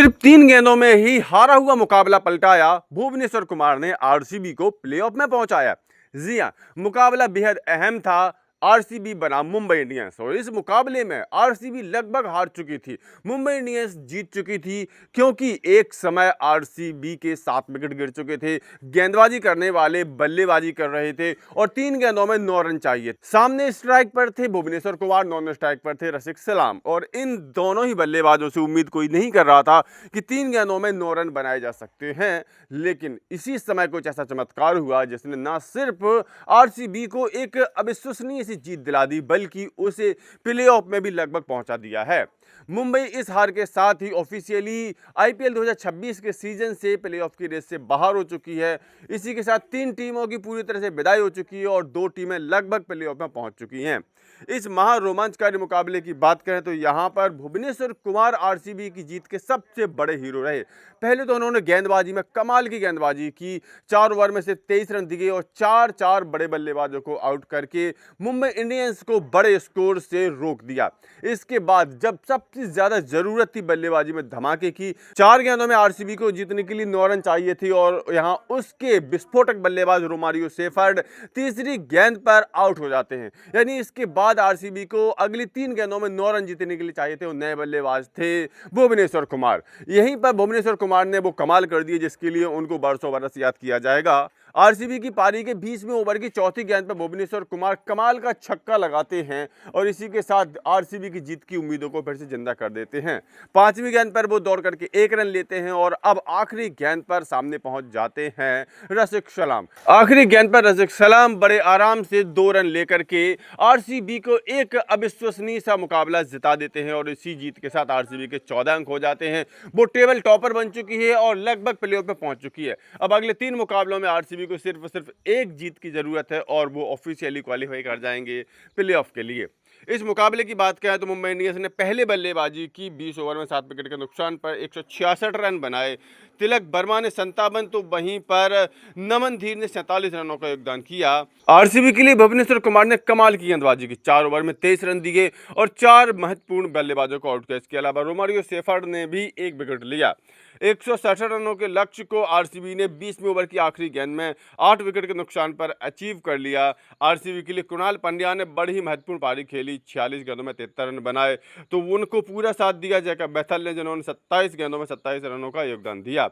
सिर्फ 3 गेंदों में ही हारा हुआ मुकाबला पलटाया, भुवनेश्वर कुमार ने आरसीबी को प्लेऑफ में पहुंचाया। जी हां, मुकाबला बेहद अहम था। आरसीबी बनाम मुंबई इंडियंस, और इस मुकाबले में आरसीबी लगभग हार चुकी थी, मुंबई इंडियंस जीत चुकी थी, क्योंकि एक समय आरसीबी के 7 विकेट गिर चुके थे। गेंदबाजी करने वाले बल्लेबाजी कर रहे थे और 3 गेंदों में 9 रन चाहिए। सामने स्ट्राइक पर थे भुवनेश्वर कुमार, नॉन स्ट्राइक पर थे रसिक सलाम, और इन दोनों ही बल्लेबाजों से उम्मीद कोई नहीं कर रहा था कि 3 गेंदों में 9 रन बनाए जा सकते हैं। लेकिन इसी समय कुछ ऐसा चमत्कार हुआ जिसने न सिर्फ आरसीबी को एक अविश्वसनीय सी जीत दिला दी, बल्कि उसे प्लेऑफ में भी लगभग पहुंचा दिया है। मुंबई इस हार के साथ ही ऑफिशियली आईपीएल 2026 के सीजन से प्लेऑफ की रेस से बाहर हो चुकी है। इसी के साथ 3 टीमों की पूरी तरह से विदाई हो चुकी है और 2 टीमें लगभग प्लेऑफ में पहुंच चुकी हैं। इस महारोमांचकारी मुकाबले की बात करें तो यहां पर भुवनेश्वर कुमार आरसीबी की जीत के सबसे बड़े हीरो रहे। पहले तो उन्होंने गेंदबाजी में कमाल की गेंदबाजी की, 4 ओवर में सिर्फ 23 रन दिए और 4 बड़े बल्लेबाजों को आउट करके मुंबई इंडियंस को बड़े स्कोर से रोक दिया। इसके बाद जब सबसे ज्यादा जरूरत थी बल्लेबाजी में धमाके की, 4 गेंदों में आरसीबी को जीतने के लिए 9 रन चाहिए थी और यहां उसके विस्फोटक बल्लेबाज रोमारियो सेफर्ड तीसरी गेंद पर आउट हो जाते हैं। यानी इसके बाद आरसीबी को अगली 3 गेंदों में 9 रन जीतने के लिए चाहिए थे और नए बल्लेबाज थे भुवनेश्वर कुमार। यहीं पर भुवनेश्वर कुमार ने वो कमाल कर दिए जिसके लिए उनको बरसों बरस याद किया जाएगा। आरसीबी की पारी के 20वें ओवर की चौथी गेंद पर भुवनेश्वर कुमार कमाल का छक्का लगाते हैं और इसी के साथ आरसीबी की जीत की उम्मीदों को फिर से जिंदा कर देते हैं। 5वीं गेंद पर वो दौड़ करके 1 रन लेते हैं और अब आखिरी गेंद पर सामने पहुंच जाते हैं रसिक सलाम। आखिरी गेंद पर रसिक सलाम बड़े आराम से 2 रन लेकर के आरसीबी को एक अविश्वसनीय सा मुकाबला जिता देते हैं और इसी जीत के साथ आरसीबी के 14 अंक हो जाते हैं। वो टेबल टॉपर बन चुकी है और लगभग प्लेऑफ में पहुंच चुकी है। अब अगले 3 मुकाबलों में आरसीबी को सिर्फ एक जीत की जरूरत है और वो ऑफिशियली क्वालिफाई कर जाएंगे प्लेऑफ के लिए। इस मुकाबले की बात करें तो मुंबई इंडियंस ने पहले बल्लेबाजी की, 20 ओवर में 7 विकेट के नुकसान पर 166 रन बनाए। तिलक वर्मा ने 57 तो वहीं पर नमन धीर ने 47 रनों का योगदान किया। आरसीबी के लिए भुवनेश्वर कुमार ने कमाल की गेंदबाजी की, 4 ओवर में 23 रन दिए और 4 महत्वपूर्ण बल्लेबाजों को आउट किया। इसके अलावा रोमारियो सेफर्ड ने भी 1 विकेट लिया। 167 रनों के लक्ष्य को आरसीबी ने 20वें ओवर की आखिरी गेंद में 8 विकेट के नुकसान पर अचीव कर लिया। आरसीबी के लिए कुणाल पंड्या ने बड़ी महत्वपूर्ण पारी खेली, 46 गेंदों में 73 रन बनाए, तो उनको पूरा साथ दिया जैकब बेथल ने, जिन्होंने 27 गेंदों में 27 रनों का योगदान दिया।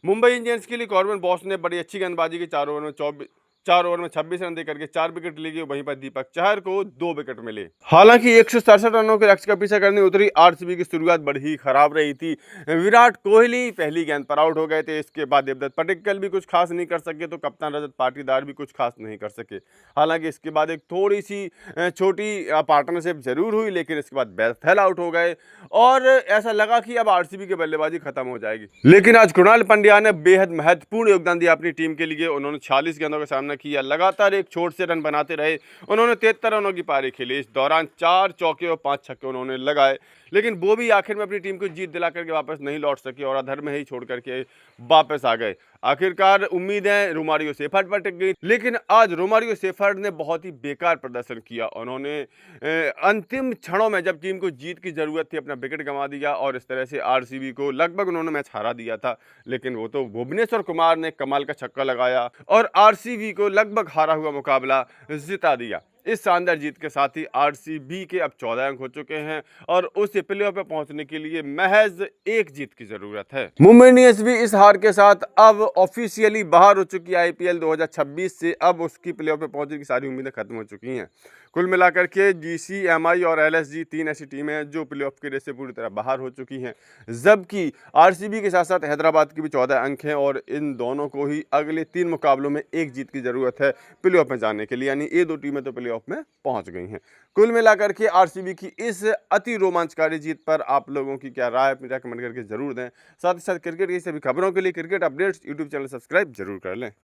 मुंबई इंडियंस के लिए कॉर्बिन बॉस ने बड़ी अच्छी गेंदबाजी की, 4 ओवर में 26 रन देकर के 4 विकेट लिए। वहीं पर दीपक चहर को 2 विकेट मिले। हालांकि 167 रनों के लक्ष्य का पीछा करने उतरी आरसीबी की शुरुआत बड़ी ही खराब रही थी। विराट कोहली पहली गेंद पर आउट हो गए थे। इसके बाद देवदत्त पडिक्कल भी कुछ खास नहीं कर सके, तो कप्तान रजत पाटीदार भी कुछ खास नहीं कर सके। हालांकि इसके बाद एक थोड़ी सी छोटी पार्टनरशिप जरूर हुई, लेकिन इसके बाद बेथल आउट हो गए और ऐसा लगा कि अब आरसीबी की बल्लेबाजी खत्म हो जाएगी। लेकिन आज कुणाल पंड्या ने बेहद महत्वपूर्ण योगदान दिया अपनी टीम के लिए। उन्होंने 46 गेंदों का सामना किया, लगातार एक छोर से रन बनाते रहे। उन्होंने 73 रनों की पारी खेली। इस दौरान 4 चौके और 5 छक्के उन्होंने लगाए, लेकिन वो भी आखिर में अपनी टीम को जीत दिला करके वापस नहीं लौट सके और अधर में ही छोड़ करके वापस आ गए। आखिरकार उम्मीदें रोमारियो सेफर्ड पर टिक गई, लेकिन आज रोमारियो सेफर्ड ने बहुत ही बेकार प्रदर्शन किया। उन्होंने अंतिम क्षणों में जब टीम को जीत की जरूरत थी अपना विकेट गंवा दिया और इस तरह से आरसीबी को लगभग उन्होंने मैच हारा दिया था। लेकिन वो तो भुवनेश्वर कुमार ने कमाल का छक्का लगाया और आरसीबी को लगभग हारा हुआ मुकाबला जिता दिया। इस शानदार जीत के साथ ही आरसीबी के अब 14 अंक हो चुके हैं और उसे प्लेऑफ में पहुंचने के लिए महज एक जीत की जरूरत है। मुंबई इंडियंस भी इस हार के साथ अब ऑफिशियली बाहर हो चुकी है आईपीएल 2026 से। अब उसकी प्लेऑफ में पहुंचने की सारी उम्मीदें खत्म हो चुकी हैं। कुल मिलाकर के जीसी, एमआई और एलएसजी 3 ऐसी टीमें हैं जो प्लेऑफ की रेस से पूरी तरह बाहर हो चुकी हैं, जबकि आरसीबी के साथ साथ हैदराबाद की भी 14 अंक हैं और इन दोनों को ही अगले 3 मुकाबलों में एक जीत की जरूरत है प्लेऑफ में जाने के लिए। यानी ये 2 टीमें तो प्लेऑफ में पहुंच गई हैं। कुल मिलाकर के आरसीबी की इस अति रोमांचकारी जीत पर आप लोगों की क्या राय है, कमेंट करके जरूर दें। साथ ही साथ क्रिकेट की सभी खबरों के लिए, cricket updates YouTube channel subscribe जरूर कर लें।